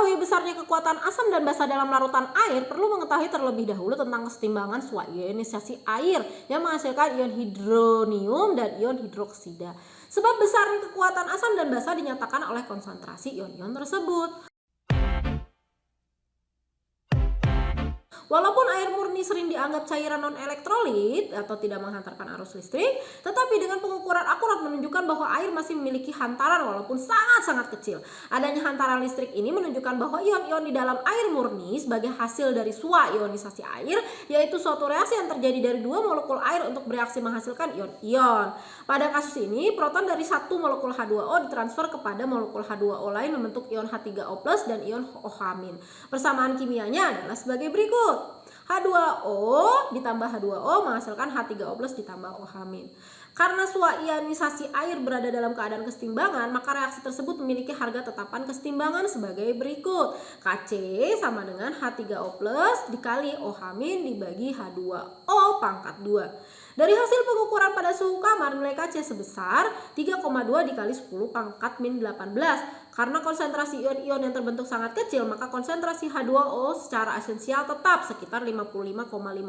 mengetahui besarnya kekuatan asam dan basa dalam larutan air, perlu mengetahui terlebih dahulu tentang kesetimbangan ionisasi air yang menghasilkan ion hidronium dan ion hidroksida. Sebab besarnya kekuatan asam dan basa dinyatakan oleh konsentrasi ion-ion tersebut. Walaupun air murni sering dianggap cairan non-elektrolit atau tidak menghantarkan arus listrik, tetapi dengan pengukuran akurat menunjukkan bahwa air masih memiliki hantaran walaupun sangat-sangat kecil. Adanya hantaran listrik ini menunjukkan bahwa ion-ion di dalam air murni sebagai hasil dari ionisasi air, yaitu suatu reaksi yang terjadi dari dua molekul air untuk bereaksi menghasilkan ion-ion. Pada kasus ini, proton dari satu molekul H2O ditransfer kepada molekul H2O lain membentuk ion H3O+ dan ion OH-. Persamaan kimianya adalah sebagai berikut. H2O ditambah H2O menghasilkan H3O+ ditambah OH-. Karena ionisasi air berada dalam keadaan kesetimbangan, maka reaksi tersebut memiliki harga tetapan kesetimbangan sebagai berikut. Kc sama dengan H3O+ dikali OH- dibagi H2O pangkat 2. Dari hasil pengukuran pada suhu kamar, nilai Kc sebesar 3,2 dikali 10 pangkat min 18. Karena konsentrasi ion-ion yang terbentuk sangat kecil, maka konsentrasi H2O secara esensial tetap sekitar 55,5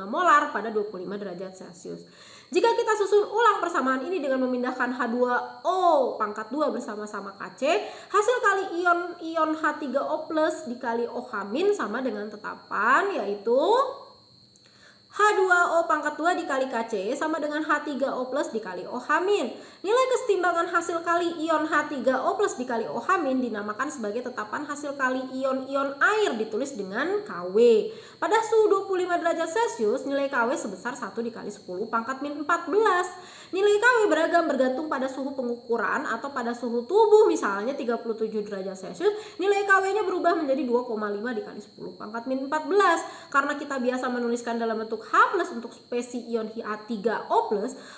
molar pada 25 derajat Celcius. Jika kita susun ulang persamaan ini dengan memindahkan H2O pangkat 2 bersama-sama Kc, hasil kali ion-ion H3O+ dikali OH- sama dengan tetapan, yaitu H2O pangkat 2 dikali Kc sama dengan H3O+ dikali OH-. Nilai kesetimbangan hasil kali ion H3O+ dikali OH- dinamakan sebagai tetapan hasil kali ion-ion air, ditulis dengan Kw. Pada suhu 25 derajat Celcius, nilai Kw sebesar 1 dikali 10 pangkat min 14. Nilai Kw beragam bergantung pada suhu pengukuran atau pada suhu tubuh, misalnya 37 derajat Celcius, nilai Kw-nya berubah menjadi 2,5 dikali 10 pangkat min 14. Karena kita biasa menuliskan dalam bentuk H+ untuk spesi ion H3O+,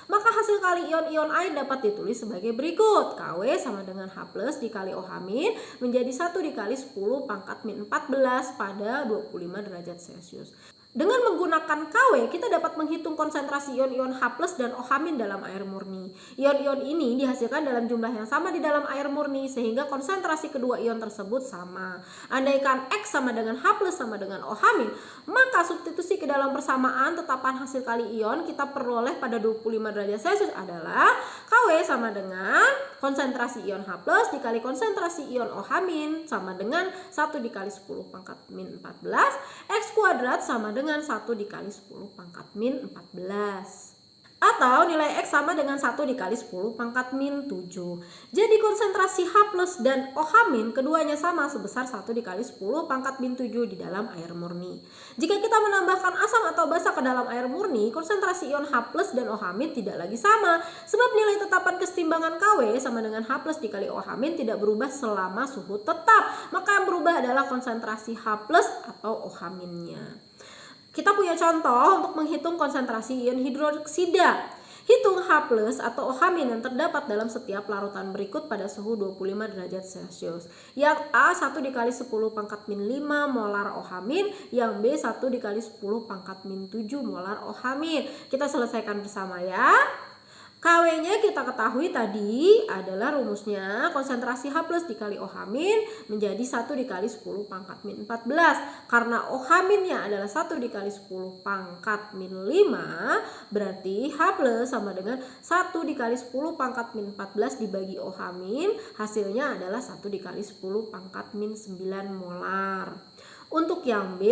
maka hasil kali ion-ion air dapat ditulis sebagai berikut. Kw sama dengan H+ dikali OH- menjadi 1 dikali 10 pangkat min 14 pada 25 derajat Celcius. Dengan menggunakan Kw, kita dapat menghitung konsentrasi ion-ion H+ dan OH- dalam air murni. Ion-ion ini dihasilkan dalam jumlah yang sama di dalam air murni, sehingga konsentrasi kedua ion tersebut sama. Andaikan X sama dengan H+ sama dengan OH-, maka substitusi ke dalam persamaan tetapan hasil kali ion kita peroleh pada 25 derajat Celcius adalah Kw sama dengan konsentrasi ion H+ dikali konsentrasi ion OH- sama dengan 1 dikali 10 pangkat min 14, X kuadrat sama dengan 1 dikali 10 pangkat min 14. Atau nilai X sama dengan 1 dikali 10 pangkat min 7. Jadi konsentrasi H+ dan OH- keduanya sama sebesar 1 dikali 10 pangkat min 7 di dalam air murni. Jika kita menambahkan asam atau basa ke dalam air murni, konsentrasi ion H+ dan OH- tidak lagi sama. Sebab nilai tetapan kesetimbangan Kw sama dengan H+ dikali OH- tidak berubah selama suhu tetap. Maka yang berubah adalah konsentrasi H+ atau OH-nya. Kita punya contoh untuk menghitung konsentrasi ion hidroksida. Hitung H+ atau OH- yang terdapat dalam setiap larutan berikut pada suhu 25 derajat Celcius. Yang A 1 dikali 10 pangkat min 5 molar OH-, yang B 1 dikali 10 pangkat min 7 molar OH-. Kita selesaikan bersama ya. Kw-nya kita ketahui tadi adalah rumusnya konsentrasi H+ dikali OH- menjadi 1 dikali 10 pangkat min 14. Karena OH-nya adalah 1 dikali 10 pangkat min 5, berarti H+ sama dengan 1 dikali 10 pangkat min 14 dibagi OH-, hasilnya adalah 1 dikali 10 pangkat min 9 molar. Untuk yang B,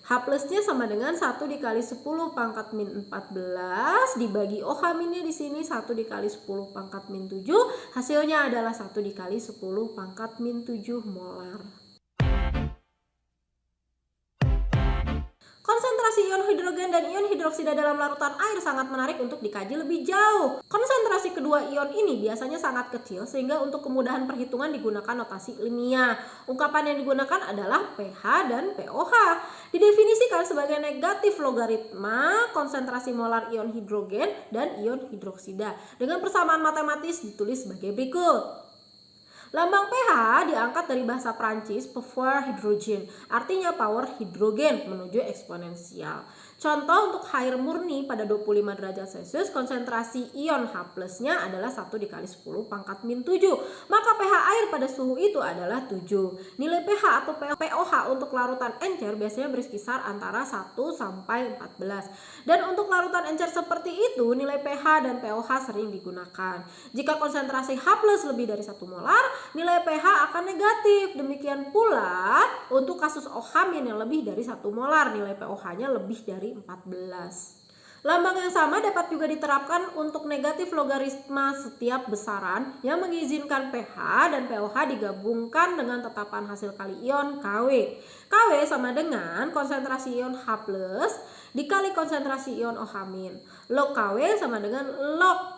H+-nya sama dengan 1 dikali 10 pangkat min 14 dibagi OH-nya di sini 1 dikali 10 pangkat min 7, hasilnya adalah 1 dikali 10 pangkat min 7 molar. Konsentrasi ion hidrogen dan ion hidroksida dalam larutan air sangat menarik untuk dikaji lebih jauh. Konsentrasi kedua ion ini biasanya sangat kecil sehingga untuk kemudahan perhitungan digunakan notasi ilmiah. Ungkapan yang digunakan adalah pH dan pOH. Didefinisikan sebagai negatif logaritma konsentrasi molar ion hidrogen dan ion hidroksida. Dengan persamaan matematis ditulis sebagai berikut. Lambang pH diangkat dari bahasa Prancis pouvoir hydrogen, artinya power hidrogen menuju eksponensial. Contoh untuk air murni pada 25 derajat Celcius, konsentrasi ion H plusnya adalah 1 dikali 10 pangkat min 7. Maka pH air pada suhu itu adalah 7. Nilai pH atau pOH untuk larutan encer biasanya berkisar antara 1 sampai 14. Dan untuk larutan encer seperti itu, nilai pH dan pOH sering digunakan. Jika konsentrasi H plus lebih dari 1 molar, nilai pH akan negatif. Demikian pula untuk kasus OH yang lebih dari 1 molar, nilai pOH-nya lebih dari 14. Lambang yang sama dapat juga diterapkan untuk negatif logaritma setiap besaran yang mengizinkan pH dan pOH digabungkan dengan tetapan hasil kali ion Kw. Kw sama dengan konsentrasi ion H plus dikali konsentrasi ion OH-. Log Kw sama dengan log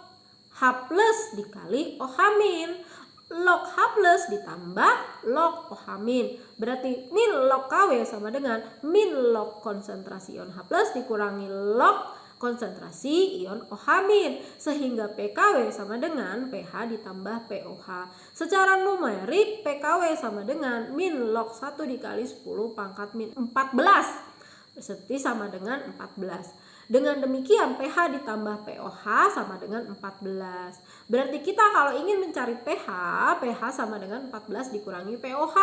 H plus dikali OH-. Log H plus ditambah log OH-. Berarti min log Kw sama dengan min log konsentrasi ion H plus dikurangi log konsentrasi ion OH-. Sehingga PKW sama dengan pH ditambah pOH. Secara numerik PKW sama dengan min log 1 dikali 10 pangkat min 14. Berarti sama dengan 14. Dengan demikian pH ditambah pOH sama dengan 14. Berarti kita kalau ingin mencari pH, pH sama dengan 14 dikurangi pOH.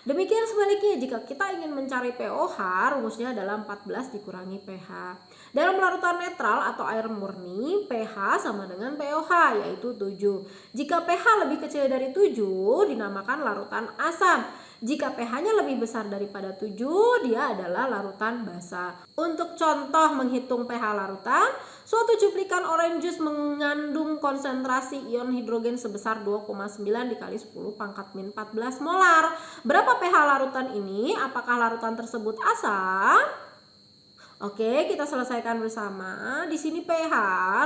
Demikian sebaliknya jika kita ingin mencari pOH, rumusnya adalah 14 dikurangi pH. Dalam larutan netral atau air murni, pH sama dengan pOH yaitu 7. Jika pH lebih kecil dari 7 dinamakan larutan asam. Jika pH-nya lebih besar daripada 7, dia adalah larutan basa. Untuk contoh menghitung pH larutan, suatu cuplikan orange juice mengandung konsentrasi ion hidrogen sebesar 2,9 dikali 10 pangkat min 14 molar. Berapa pH larutan ini? Apakah larutan tersebut asam? Oke, kita selesaikan bersama. Di sini pH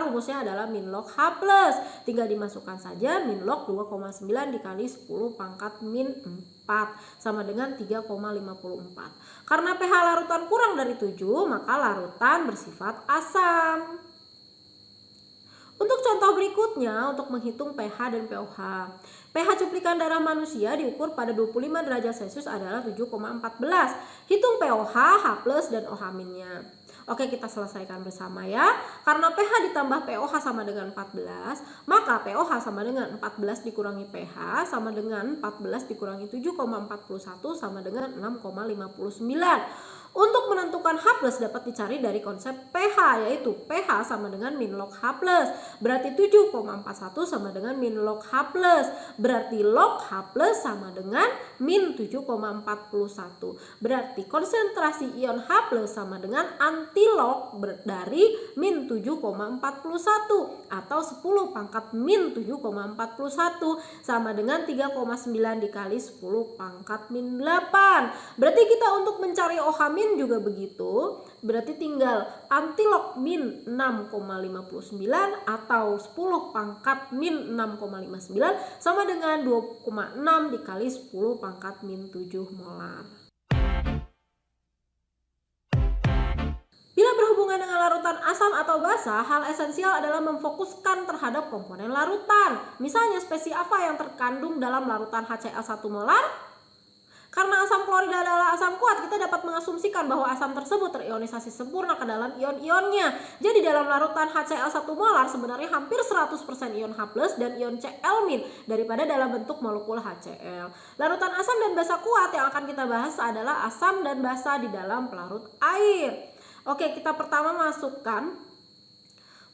rumusnya adalah min log H plus. Tinggal dimasukkan saja min log 2,9 dikali 10 pangkat min 4 sama dengan 3,54. Karena pH larutan kurang dari 7, maka larutan bersifat asam. Untuk contoh berikutnya untuk menghitung pH dan pOH. pH cuplikan darah manusia diukur pada 25 derajat Celcius adalah 7,14. Hitung pOH, H plus dan OH-nya. Oke, kita selesaikan bersama ya. Karena pH ditambah pOH sama dengan 14, maka pOH sama dengan 14 dikurangi pH sama dengan 14 dikurangi 7,41 sama dengan 6,59. Untuk menentukan H plus dapat dicari dari konsep pH, yaitu pH sama dengan min log H plus. Berarti 7,41 sama dengan min log H plus. Berarti log H plus sama dengan min 7,41. Berarti konsentrasi ion H plus sama dengan antilog dari min 7,41 atau 10 pangkat min 7,41 sama dengan 3,9 dikali 10 pangkat min 8. Berarti kita untuk mencari OH juga begitu, berarti tinggal antilog min 6,59 atau 10 pangkat min 6,59 sama dengan 2,6 dikali 10 pangkat min 7 molar. Bila berhubungan dengan larutan asam atau basa, hal esensial adalah memfokuskan terhadap komponen larutan. Misalnya spesies apa yang terkandung dalam larutan HCl 1 molar? Karena asam klorida adalah asam kuat, kita dapat mengasumsikan bahwa asam tersebut terionisasi sempurna ke dalam ion-ionnya. Jadi dalam larutan HCl 1 molar sebenarnya hampir 100% ion H+ dan ion Cl- daripada dalam bentuk molekul HCl. Larutan asam dan basa kuat yang akan kita bahas adalah asam dan basa di dalam pelarut air. Oke, kita pertama masukkan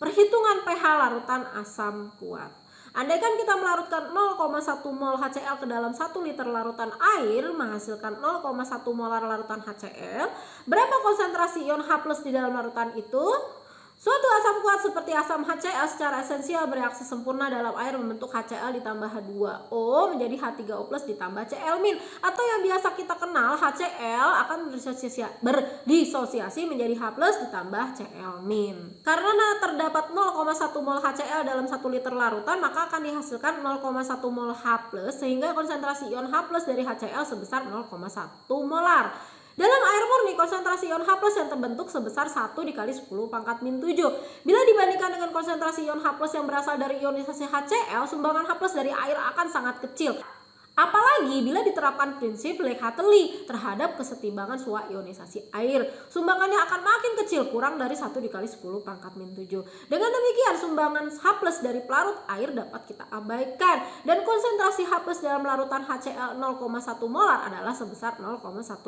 perhitungan pH larutan asam kuat. Andaikan kita melarutkan 0,1 mol HCl ke dalam 1 liter larutan air menghasilkan 0,1 molar larutan HCl, berapa konsentrasi ion H+ di dalam larutan itu? Suatu asam kuat seperti asam HCl secara esensial bereaksi sempurna dalam air membentuk HCl ditambah H2O menjadi H3O+ ditambah Cl-, atau yang biasa kita kenal HCl akan berdisosiasi menjadi H+ ditambah Cl-. Karena terdapat 0,1 mol HCl dalam 1 liter larutan, maka akan dihasilkan 0,1 mol H+, sehingga konsentrasi ion H+ dari HCl sebesar 0,1 molar. Dalam air murni, konsentrasi ion H+ yang terbentuk sebesar 1 dikali 10 pangkat min 7. Bila dibandingkan dengan konsentrasi ion H+ yang berasal dari ionisasi HCl, sumbangan H+ dari air akan sangat kecil. Apalagi bila diterapkan prinsip Lake-Hartley terhadap kesetimbangan SUA ionisasi air, sumbangannya akan makin kecil, kurang dari 1 dikali 10 pangkat min 7. Dengan demikian sumbangan H+ dari pelarut air dapat kita abaikan dan konsentrasi H+ dalam larutan HCl 0,1 molar adalah sebesar 0,1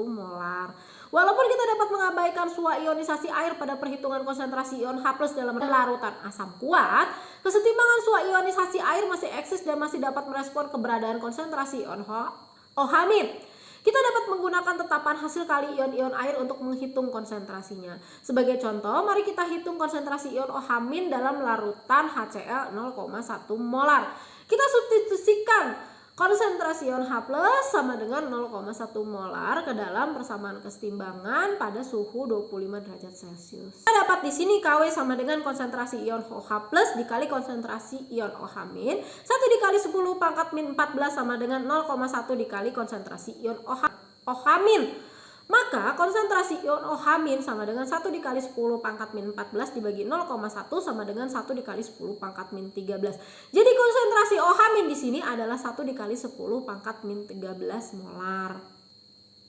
molar. Walaupun kita dapat mengabaikan SUA ionisasi air pada perhitungan konsentrasi ion H+ dalam larutan asam kuat, kesetimbangan SUA ionisasi air masih eksis dan masih dapat merespon keberadaan konsentrasi ion OH-. Kita dapat menggunakan tetapan hasil kali ion-ion air untuk menghitung konsentrasinya. Sebagai contoh, mari kita hitung konsentrasi ion OH- dalam larutan HCl 0,1 molar. Kita substitusikan konsentrasi ion H+ sama dengan 0,1 molar ke dalam persamaan kesetimbangan pada suhu 25 derajat Celcius. Kita dapat di sini Kw sama dengan konsentrasi ion OH+ dikali konsentrasi ion OH-. 1 dikali 10 pangkat min 14 sama dengan 0,1 dikali konsentrasi ion OH-. Maka konsentrasi ion OH- sama dengan 1 dikali 10 pangkat min 14 dibagi 0,1 sama dengan 1 dikali 10 pangkat min 13. Jadi konsentrasi OH- di sini adalah 1 dikali 10 pangkat min 13 molar.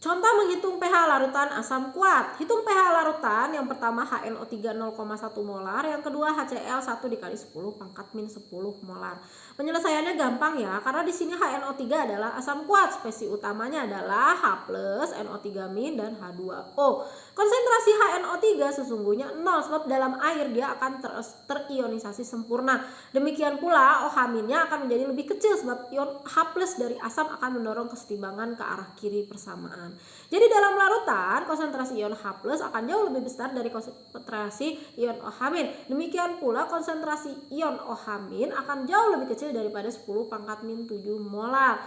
Contoh menghitung pH larutan asam kuat. Hitung pH larutan yang pertama HNO3 0,1 molar, yang kedua HCl 1 dikali 10 pangkat min 10 molar. Penyelesaiannya gampang ya, karena di sini HNO3 adalah asam kuat, spesies utamanya adalah H+, NO3- dan H2O. Konsentrasi HNO3 sesungguhnya 0 sebab dalam air dia akan terionisasi sempurna. Demikian pula OH-nya akan menjadi lebih kecil sebab ion H+ dari asam akan mendorong kesetimbangan ke arah kiri persamaan. Jadi dalam larutan konsentrasi ion H+ akan jauh lebih besar dari konsentrasi ion OH-. Demikian pula konsentrasi ion OH- akan jauh lebih kecil daripada 10 pangkat min 7 molar.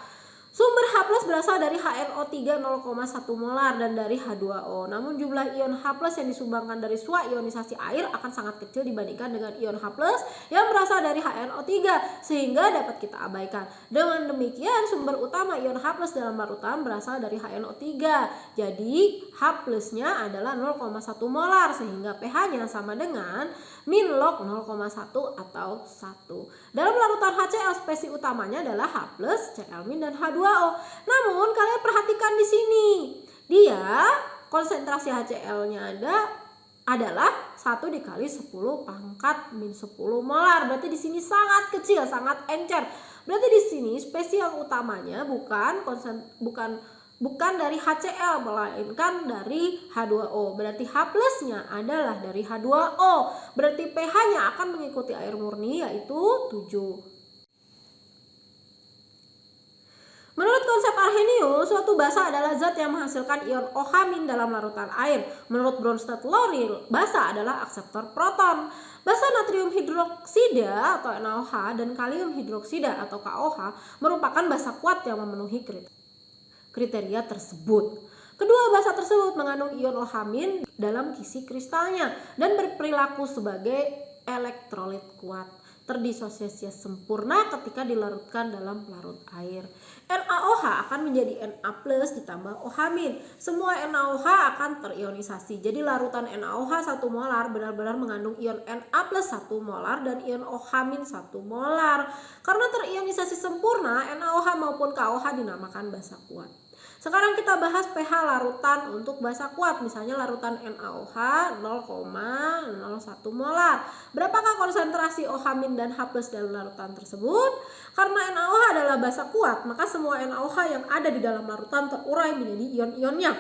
Sumber H+ berasal dari HNO3 0,1 molar dan dari H2O. Namun jumlah ion H+ yang disumbangkan dari SUA ionisasi air akan sangat kecil dibandingkan dengan ion H+ yang berasal dari HNO3 sehingga dapat kita abaikan. Dengan demikian sumber utama ion H+ dalam larutan berasal dari HNO3. Jadi H+-nya adalah 0,1 molar sehingga pH-nya sama dengan min log 0,1 atau 1. Dalam larutan HCl spesies utamanya adalah H+, Cl- dan H2O. Namun kalian perhatikan di sini, dia konsentrasi HCl-nya adalah 1 dikali 10 pangkat min 10 molar. Berarti di sini sangat kecil, sangat encer. Berarti di sini spesies yang utamanya bukan dari HCl melainkan dari H2O. Berarti H+-nya adalah dari H2O. Berarti pH-nya akan mengikuti air murni yaitu 7. Menurut konsep Arrhenius, suatu basa adalah zat yang menghasilkan ion OH- dalam larutan air. Menurut Bronsted-Lowry, basa adalah akseptor proton. Basa natrium hidroksida atau NaOH dan kalium hidroksida atau KOH merupakan basa kuat yang memenuhi kriteria tersebut. Kedua basa tersebut mengandung ion OH- dalam kisi kristalnya dan berperilaku sebagai elektrolit kuat, terdisosiasi sempurna ketika dilarutkan dalam pelarut air. NaOH akan menjadi Na+ ditambah OH-. Semua NaOH akan terionisasi. Jadi larutan NaOH 1 molar benar-benar mengandung ion Na+ 1 molar dan ion OH- 1 molar. Karena terionisasi sempurna, NaOH maupun KOH dinamakan basa kuat. Sekarang kita bahas pH larutan untuk basa kuat. Misalnya larutan NaOH 0,01 molar. Berapakah konsentrasi OH- dan H+ dalam larutan tersebut? Karena NaOH adalah basa kuat, maka semua NaOH yang ada di dalam larutan terurai menjadi ion-ionnya.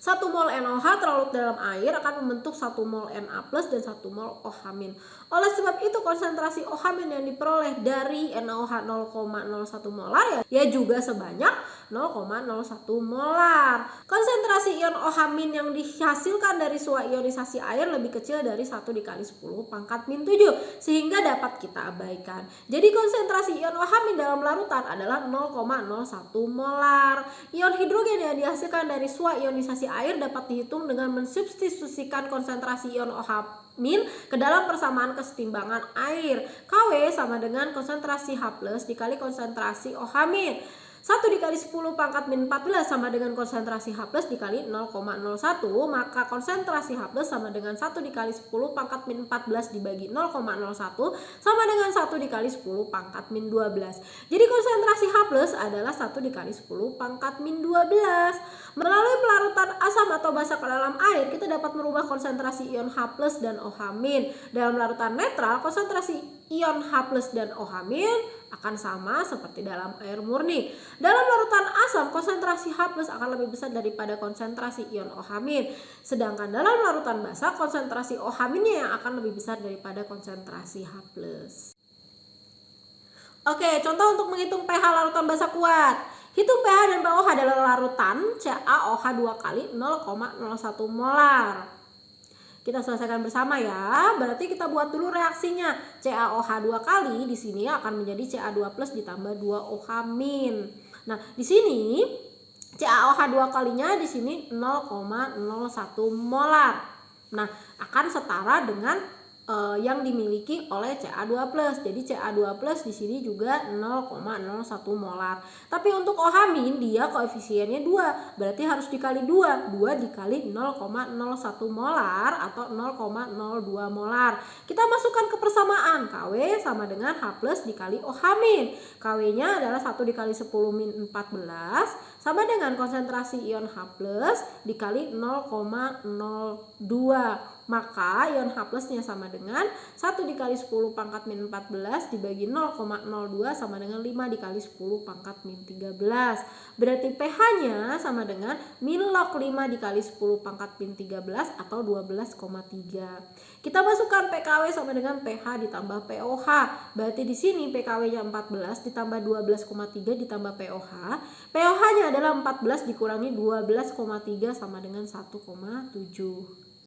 1 mol NaOH terlarut dalam air akan membentuk 1 mol Na+ dan 1 mol OH-. Oleh sebab itu konsentrasi OH- yang diperoleh dari NaOH 0,01 molar ya juga sebanyak 0,01 molar. Konsentrasi ion OH- yang dihasilkan dari SUA ionisasi air lebih kecil dari 1 dikali 10 pangkat min 7 sehingga dapat kita abaikan. Jadi konsentrasi ion OH- dalam larutan adalah 0,01 molar. Ion hidrogen yang dihasilkan dari SUA ionisasi air dapat dihitung dengan mensubstitusikan konsentrasi ion OH- ke dalam persamaan kesetimbangan air. Kw sama dengan konsentrasi H+ dikali konsentrasi OH-. 1 dikali 10 pangkat min 14 sama dengan konsentrasi H plus dikali 0,01, maka konsentrasi H plus sama dengan 1 dikali 10 pangkat min 14 dibagi 0,01 sama dengan 1 dikali 10 pangkat min 12. Jadi konsentrasi H plus adalah 1 dikali 10 pangkat min 12. Melalui pelarutan asam atau basa ke dalam air, kita dapat merubah konsentrasi ion H plus dan OH min. Dalam larutan netral, konsentrasi ion H plus dan OH min akan sama seperti dalam air murni. Dalam larutan asam, konsentrasi H plus akan lebih besar daripada konsentrasi ion OH min. Sedangkan dalam larutan basa, konsentrasi OH minnya yang akan lebih besar daripada konsentrasi H plus. Oke, contoh untuk menghitung pH larutan basa kuat. Hitung pH dan pOH dalam larutan CaOH 2 kali 0,01 molar. Kita selesaikan bersama ya. Berarti kita buat dulu reaksinya. CaOH 2 kali di sini akan menjadi Ca2 plus ditambah 2OH min. Nah, di sini CaOH 2 kalinya di sini 0,01 molar. Nah, akan setara dengan yang dimiliki oleh Ca2 plus. Jadi Ca2 plus di sini juga 0,01 molar. Tapi untuk OH min dia koefisiennya 2, berarti harus dikali 2. 2 dikali 0,01 molar atau 0,02 molar. Kita masukkan ke persamaan. Kw sama dengan H plus dikali OH min. Kw-nya adalah 1 dikali 10 min 14 sama dengan konsentrasi ion H plus dikali 0,02. Maka ion H plusnya sama dengan 1 dikali 10 pangkat min 14 dibagi 0,02 sama dengan 5 dikali 10 pangkat min 13. Berarti pH-nya sama dengan min log 5 dikali 10 pangkat min 13 atau 12,3. Kita masukkan PKW sama dengan pH ditambah pOH. Berarti di sini PKW-nya 14 ditambah 12,3 ditambah pOH. pOH-nya adalah 14 dikurangi 12,3 sama dengan 1,7.